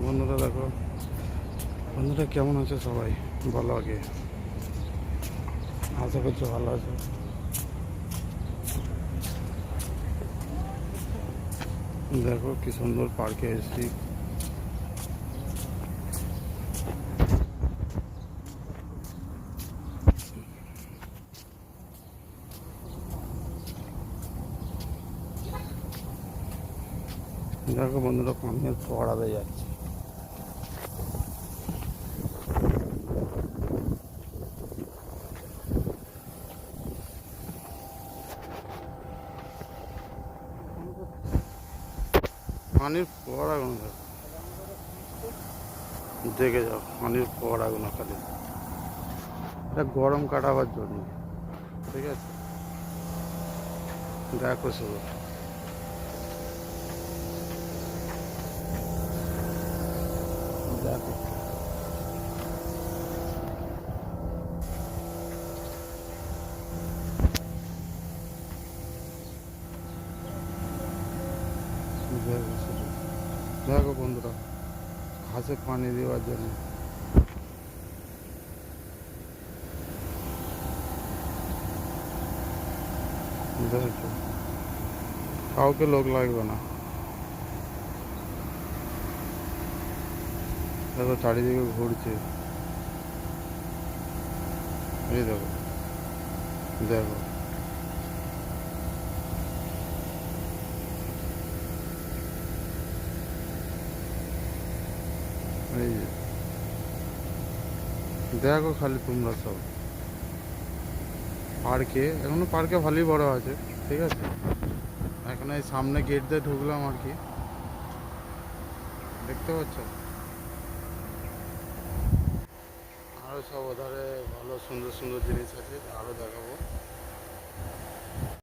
বন্ধুরা দেখো, বন্ধুরা কেমন আছে সবাই বলো আগে। আশা করছি ভালো আছে। দেখো কি সুন্দর পার্কে এসেছি। দেখো বন্ধুরা পানির ফোয়ারাতে যাচ্ছে। পানির ফোয়ারাগুলো দেখো, দেখে যাও পানির ফোয়ারাগুলো খালি। এটা গরম কাটাবার জন্য, ঠিক আছে। দেখো শুধু দেখো, দেখো শুধু দেখো বন্ধুরা, ঘাসে পানি দেওয়ার জন্য। দেখো কাউকে লোক লাগবে না। দেখো চারিদিকে ঘুরছে, এই দেখো দেখো। এই যে দেখো খালি তোমরা সব পার্কে, এখনো পার্কে ভালোই বড় আছে, ঠিক আছে। এখন এই সামনে গেট দিয়ে ঢুকলাম আর কি, দেখতে পাচ্ছ। আরও সব ওধারে ভালো সুন্দর সুন্দর জিনিস আছে, আরও দেখাবো।